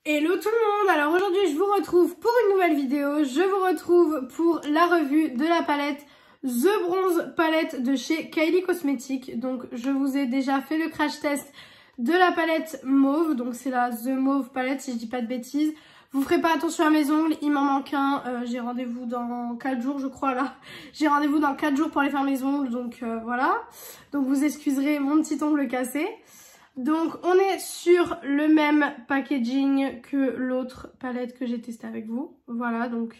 Hello tout le monde, alors aujourd'hui je vous retrouve pour une nouvelle vidéo, je vous retrouve pour la revue de la palette The Bronze Palette de chez Kylie Cosmetics. Donc je vous ai déjà fait le crash test de la palette mauve, donc c'est la The Mauve palette si je dis pas de bêtises. Vous ferez pas attention à mes ongles, il m'en manque un, j'ai rendez-vous dans 4 jours je crois là. J'ai rendez-vous dans 4 jours pour aller faire mes ongles, donc voilà. Donc vous excuserez mon petit ongle cassé. Donc on est sur le même packaging que l'autre palette que j'ai testée avec vous. Voilà, donc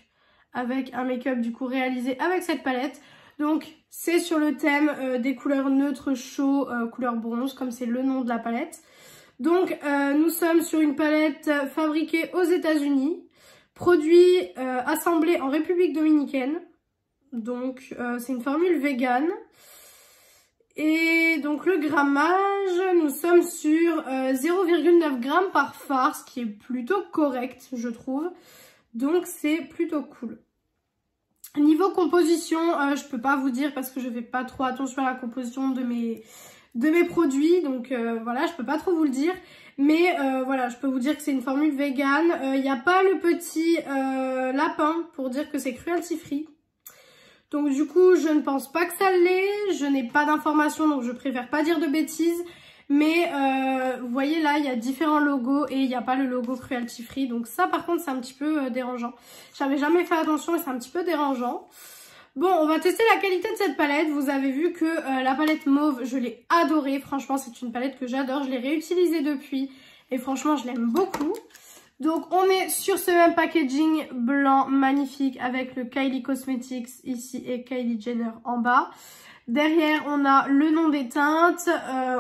avec un make-up du coup réalisé avec cette palette. Donc c'est sur le thème des couleurs neutres chauds, couleur bronze, comme c'est le nom de la palette. Donc nous sommes sur une palette fabriquée aux États-Unis, produit assemblé en République Dominicaine. Donc c'est une formule vegan. Et donc le grammage, nous sommes sur 0,9 g par fard, ce qui est plutôt correct je trouve. Donc c'est plutôt cool. Niveau composition, je peux pas vous dire parce que je fais pas trop attention à la composition de mes produits. Donc voilà, je peux pas trop vous le dire. Mais voilà, je peux vous dire que c'est une formule vegan. Il n'y a pas le petit lapin pour dire que c'est cruelty free. Donc du coup, je ne pense pas que ça l'est, je n'ai pas d'informations, donc je préfère pas dire de bêtises. Mais vous voyez là, il y a différents logos et il n'y a pas le logo cruelty free. Donc ça par contre, c'est un petit peu dérangeant. J'avais jamais fait attention et c'est un petit peu dérangeant. Bon, on va tester la qualité de cette palette. Vous avez vu que la palette mauve, je l'ai adorée. Franchement, c'est une palette que j'adore. Je l'ai réutilisée depuis et franchement, je l'aime beaucoup. Donc on est sur ce même packaging blanc magnifique avec le Kylie Cosmetics ici et Kylie Jenner en bas. Derrière on a le nom des teintes,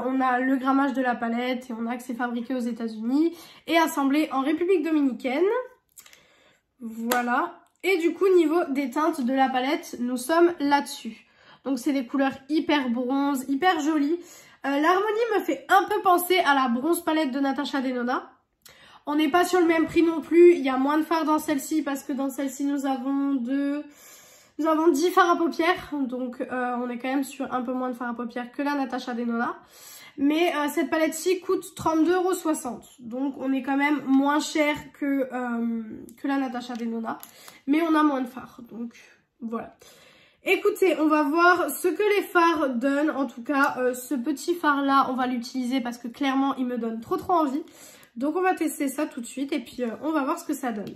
on a le grammage de la palette et on a que c'est fabriqué aux États-Unis et assemblé en République Dominicaine. Voilà. Et du coup niveau des teintes de la palette, nous sommes là-dessus. Donc c'est des couleurs hyper bronze, hyper jolies. L'harmonie me fait un peu penser à la bronze palette de Natasha Denona. On n'est pas sur le même prix non plus, il y a moins de fards dans celle-ci parce que dans celle-ci nous avons 10 fards à paupières. Donc on est quand même sur un peu moins de fards à paupières que la Natasha Denona. Mais cette palette-ci coûte 32,60 €. Donc on est quand même moins cher que la Natasha Denona. Mais on a moins de fards, donc voilà. Écoutez, on va voir ce que les fards donnent. En tout cas, ce petit fard-là, on va l'utiliser parce que clairement, il me donne trop envie. Donc on va tester ça tout de suite et puis on va voir ce que ça donne.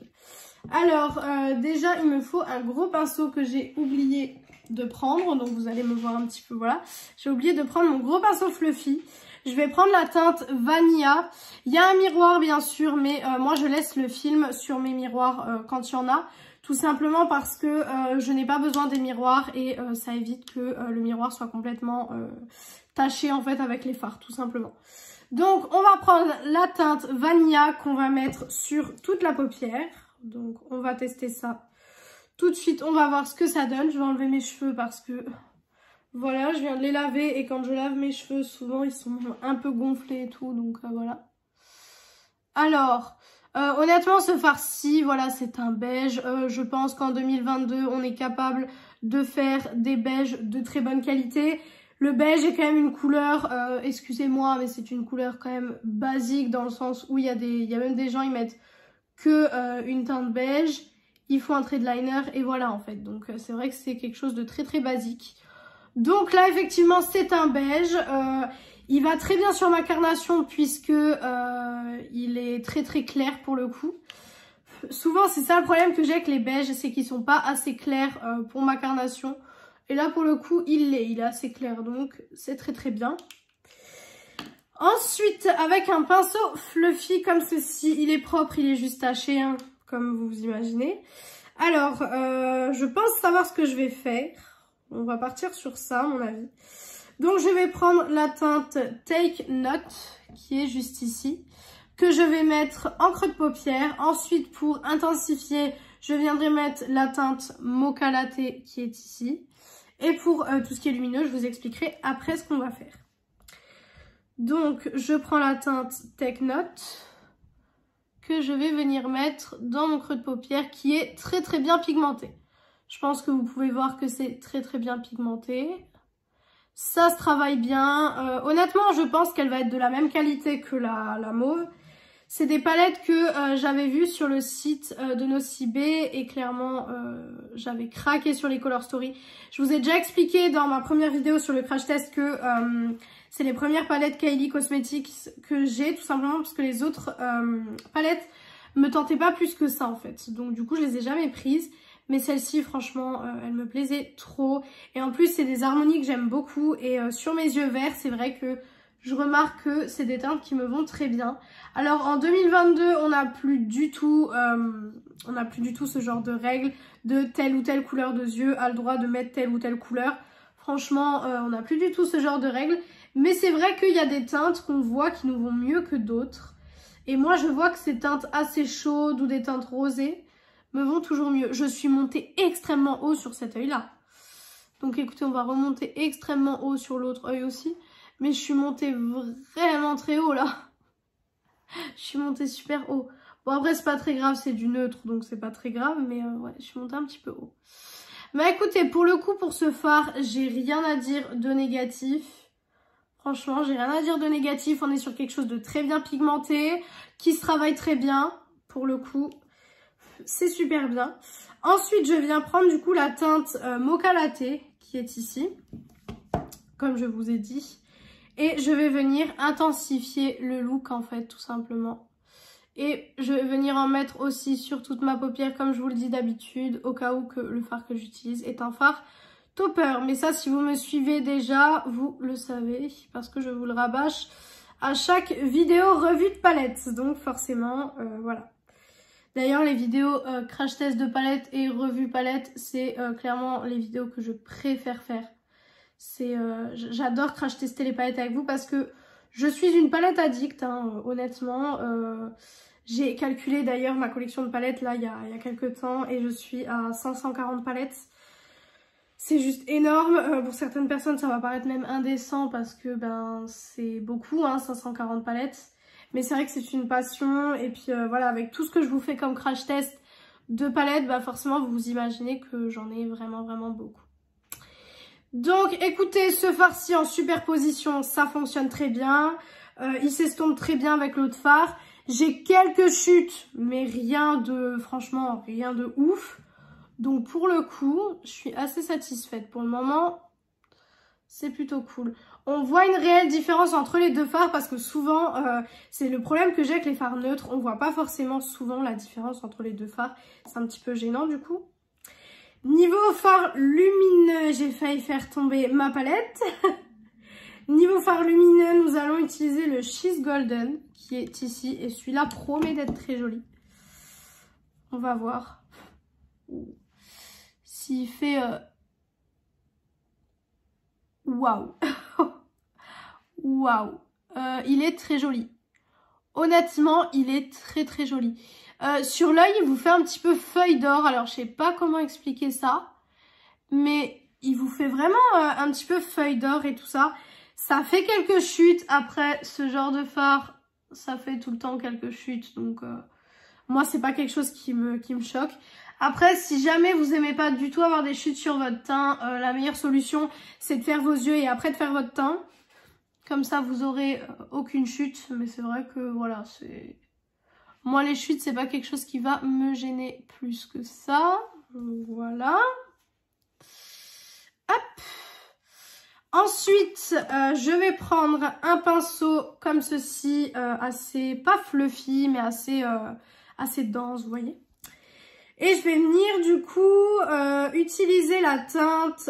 Alors déjà il me faut un gros pinceau que j'ai oublié de prendre. Donc vous allez me voir un petit peu, voilà. J'ai oublié de prendre mon gros pinceau fluffy. Je vais prendre la teinte Vanilla. Il y a un miroir bien sûr, mais moi je laisse le film sur mes miroirs quand il y en a. Tout simplement parce que je n'ai pas besoin des miroirs et ça évite que le miroir soit complètement taché en fait avec les fards tout simplement. Donc on va prendre la teinte Vanilla qu'on va mettre sur toute la paupière. Donc on va tester ça tout de suite, on va voir ce que ça donne. Je vais enlever mes cheveux parce que voilà, je viens de les laver et quand je lave mes cheveux souvent ils sont un peu gonflés et tout, donc voilà. Alors honnêtement ce fard-ci, voilà, c'est un beige. Je pense qu'en 2022 on est capable de faire des beiges de très bonne qualité. Le beige est quand même une couleur, excusez-moi, mais c'est une couleur quand même basique dans le sens où il y a même des gens, ils mettent que une teinte beige, il faut un trait de liner et voilà en fait. Donc c'est vrai que c'est quelque chose de très basique. Donc là effectivement c'est un beige, il va très bien sur ma carnation puisque il est très clair pour le coup. Souvent c'est ça le problème que j'ai avec les beiges, c'est qu'ils sont pas assez clairs pour ma carnation. Et là pour le coup il est assez clair, donc c'est très bien. Ensuite avec un pinceau fluffy comme ceci, il est propre, il est juste taché hein, comme vous imaginez. Alors je pense savoir ce que je vais faire. On va partir sur ça à mon avis. Donc je vais prendre la teinte Take Note qui est juste ici, que je vais mettre en creux de paupière. Ensuite pour intensifier, je viendrai mettre la teinte Mocha Latte qui est ici. Et pour tout ce qui est lumineux, je vous expliquerai après ce qu'on va faire. Donc, je prends la teinte Take Note que je vais venir mettre dans mon creux de paupière qui est très bien pigmenté. Je pense que vous pouvez voir que c'est très bien pigmenté. Ça se travaille bien. Honnêtement, je pense qu'elle va être de la même qualité que la mauve. C'est des palettes que j'avais vues sur le site de Nocibé et clairement j'avais craqué sur les Color Story. Je vous ai déjà expliqué dans ma première vidéo sur le crash test que c'est les premières palettes Kylie Cosmetics que j'ai, tout simplement parce que les autres palettes me tentaient pas plus que ça en fait. Donc du coup je les ai jamais prises. Mais celle-ci, franchement, elle me plaisait trop. Et en plus, c'est des harmonies que j'aime beaucoup. Et sur mes yeux verts, c'est vrai que je remarque que c'est des teintes qui me vont très bien. Alors, en 2022, on n'a plus du tout ce genre de règles de telle ou telle couleur de yeux a le droit de mettre telle ou telle couleur. Franchement, on n'a plus du tout ce genre de règles. Mais c'est vrai qu'il y a des teintes qu'on voit qui nous vont mieux que d'autres. Et moi, je vois que ces teintes assez chaudes ou des teintes rosées me vont toujours mieux. Je suis montée extrêmement haut sur cet œil-là. Donc écoutez, on va remonter extrêmement haut sur l'autre œil aussi. Mais je suis montée vraiment très haut là. Je suis montée super haut. Bon après c'est pas très grave, c'est du neutre donc c'est pas très grave. Mais ouais, je suis montée un petit peu haut. Mais écoutez, pour le coup, pour ce fard, j'ai rien à dire de négatif. Franchement, j'ai rien à dire de négatif. On est sur quelque chose de très bien pigmenté, qui se travaille très bien. Pour le coup, c'est super bien. Ensuite, je viens prendre du coup la teinte Mocha Latte qui est ici, comme je vous ai dit. Et je vais venir intensifier le look en fait, tout simplement. Et je vais venir en mettre aussi sur toute ma paupière, comme je vous le dis d'habitude, au cas où que le fard que j'utilise est un fard topper. Mais ça, si vous me suivez déjà, vous le savez, parce que je vous le rabâche à chaque vidéo revue de palette. Donc forcément, voilà. D'ailleurs, les vidéos crash test de palette et revue palette, c'est clairement les vidéos que je préfère faire. J'adore crash tester les palettes avec vous parce que je suis une palette addict, hein, honnêtement. J'ai calculé d'ailleurs ma collection de palettes là il y a quelques temps et je suis à 540 palettes. C'est juste énorme. Pour certaines personnes, ça va paraître même indécent parce que ben c'est beaucoup, hein, 540 palettes. Mais c'est vrai que c'est une passion et puis voilà, avec tout ce que je vous fais comme crash test de palettes, bah forcément vous vous imaginez que j'en ai vraiment beaucoup. Donc écoutez, ce fard-ci en superposition, ça fonctionne très bien. Il s'estompe très bien avec l'autre fard. J'ai quelques chutes, mais rien de, franchement, rien de ouf. Donc pour le coup, je suis assez satisfaite. Pour le moment, c'est plutôt cool. On voit une réelle différence entre les deux fards parce que souvent, c'est le problème que j'ai avec les fards neutres. On voit pas forcément souvent la différence entre les deux fards. C'est un petit peu gênant du coup. Niveau fard lumineux, j'ai failli faire tomber ma palette. Niveau fard lumineux, nous allons utiliser le She's Golden qui est ici. Et celui-là promet d'être très joli. On va voir s'il fait... Waouh. Waouh. Il est très joli. Honnêtement, il est très joli. Sur l'œil, il vous fait un petit peu feuille d'or. Alors, je sais pas comment expliquer ça. Mais il vous fait vraiment un petit peu feuille d'or et tout ça. Ça fait quelques chutes. Après, ce genre de fard, ça fait tout le temps quelques chutes. Donc, moi, c'est pas quelque chose qui me choque. Après, si jamais vous aimez pas du tout avoir des chutes sur votre teint, la meilleure solution, c'est de faire vos yeux et après de faire votre teint. Comme ça, vous aurez aucune chute. Mais c'est vrai que, voilà, c'est... Moi, les chutes, c'est pas quelque chose qui va me gêner plus que ça. Voilà. Hop. Ensuite, je vais prendre un pinceau comme ceci, assez, pas fluffy, mais assez dense, vous voyez. Et je vais venir du coup utiliser la teinte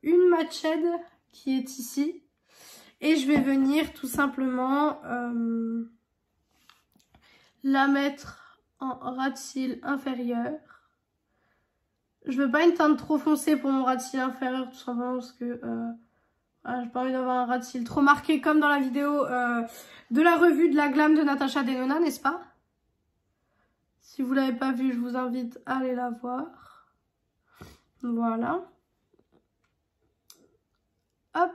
Une Matchade qui est ici. Et je vais venir tout simplement la mettre en ras de cils inférieur. Je veux pas une teinte trop foncée pour mon ras de cils inférieur tout simplement parce que voilà, j'ai pas envie d'avoir un ras de cils trop marqué comme dans la vidéo de la revue de la glam de Natasha Denona, n'est-ce pas? Si vous l'avez pas vue, je vous invite à aller la voir. Voilà. Hop.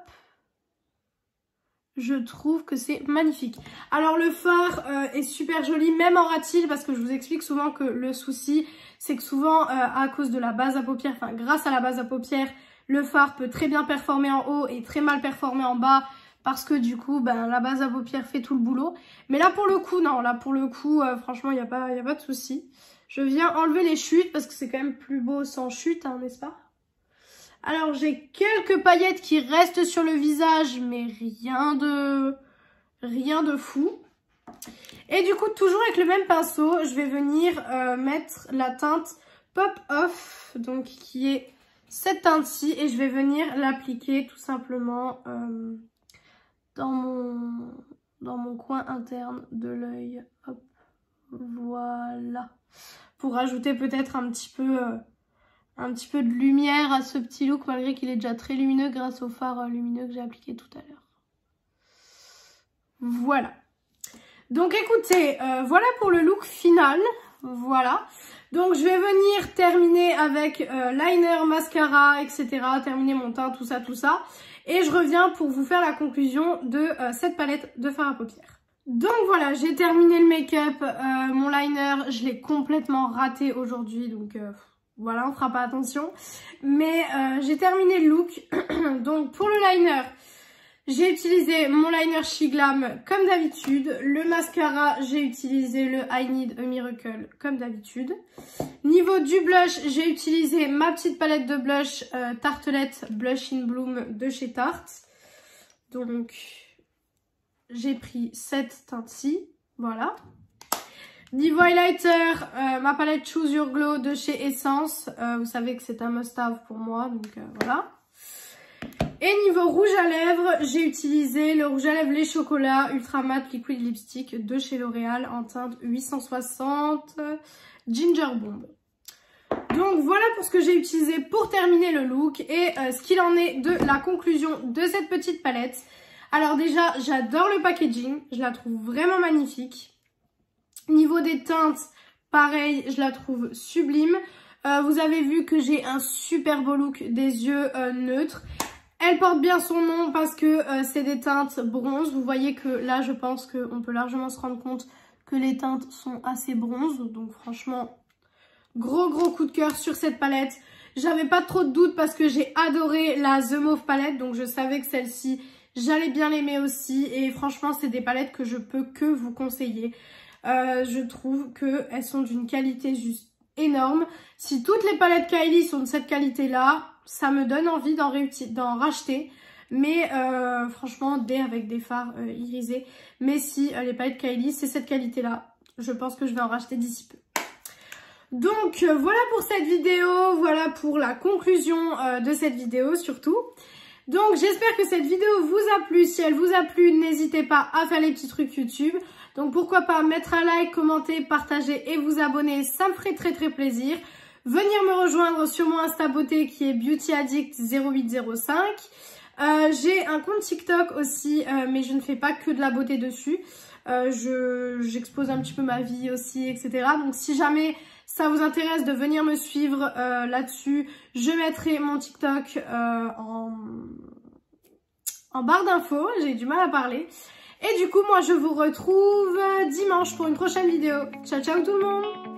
Je trouve que c'est magnifique. Alors le fard est super joli, même en ras de cils, parce que je vous explique souvent que le souci, c'est que souvent à cause de la base à paupières, enfin grâce à la base à paupières, le fard peut très bien performer en haut et très mal performer en bas, parce que du coup, ben, la base à paupières fait tout le boulot. Mais là, pour le coup, non. Là, pour le coup, franchement, il n'y a pas de souci. Je viens enlever les chutes parce que c'est quand même plus beau sans chute, hein, n'est-ce pas? Alors, j'ai quelques paillettes qui restent sur le visage, mais rien de fou. Et du coup, toujours avec le même pinceau, je vais venir mettre la teinte Pop Off, donc qui est cette teinte-ci, et je vais venir l'appliquer tout simplement dans mon coin interne de l'œil. Hop, voilà. Pour rajouter peut-être un petit peu de lumière à ce petit look, malgré qu'il est déjà très lumineux grâce au fard lumineux que j'ai appliqué tout à l'heure. Voilà. Donc écoutez, voilà pour le look final. Voilà. Donc je vais venir terminer avec liner, mascara, etc. Terminer mon teint, tout ça. Et je reviens pour vous faire la conclusion de cette palette de fard à paupières. Donc voilà, j'ai terminé le make-up. Mon liner, je l'ai complètement raté aujourd'hui. Donc voilà, on fera pas attention. Mais j'ai terminé le look. Donc pour le liner... j'ai utilisé mon liner Shiglam comme d'habitude. Le mascara, j'ai utilisé le I Need a Miracle comme d'habitude. Niveau du blush, j'ai utilisé ma petite palette de blush Tartelette Blush in Bloom de chez Tarte. Donc, j'ai pris cette teinte-ci. Voilà. Niveau highlighter, ma palette Choose Your Glow de chez Essence. Vous savez que c'est un must-have pour moi, donc voilà. Et niveau rouge à lèvres, j'ai utilisé le rouge à lèvres Les Chocolats Ultra Matte Liquid Lipstick de chez L'Oréal en teinte 860 Ginger Bomb. Donc voilà pour ce que j'ai utilisé pour terminer le look et ce qu'il en est de la conclusion de cette petite palette. Alors déjà, j'adore le packaging, je la trouve vraiment magnifique. Niveau des teintes, pareil, je la trouve sublime. Vous avez vu que j'ai un super beau look des yeux neutres. Elle porte bien son nom parce que c'est des teintes bronze. Vous voyez que là, je pense qu'on peut largement se rendre compte que les teintes sont assez bronze. Donc franchement, gros coup de cœur sur cette palette. J'avais pas trop de doutes parce que j'ai adoré la The Mauve palette. Donc je savais que celle-ci, j'allais bien l'aimer aussi. Et franchement, c'est des palettes que je peux que vous conseiller. Je trouve qu'elles sont d'une qualité juste énorme. Si toutes les palettes Kylie sont de cette qualité-là, ça me donne envie d'en racheter. Mais franchement, avec des fards irisés. Mais si les palettes Kylie, c'est cette qualité-là, je pense que je vais en racheter d'ici peu. Donc voilà pour cette vidéo, voilà pour la conclusion de cette vidéo surtout. Donc j'espère que cette vidéo vous a plu. Si elle vous a plu, n'hésitez pas à faire les petits trucs YouTube. Donc pourquoi pas mettre un like, commenter, partager et vous abonner, ça me ferait très plaisir. Venir me rejoindre sur mon Insta Beauté qui est BeautyAddict0805. J'ai un compte TikTok aussi, mais je ne fais pas que de la beauté dessus. J'expose un petit peu ma vie aussi, etc. Donc si jamais ça vous intéresse de venir me suivre là-dessus, je mettrai mon TikTok en barre d'infos. J'ai du mal à parler. Et du coup, moi, je vous retrouve dimanche pour une prochaine vidéo. Ciao tout le monde!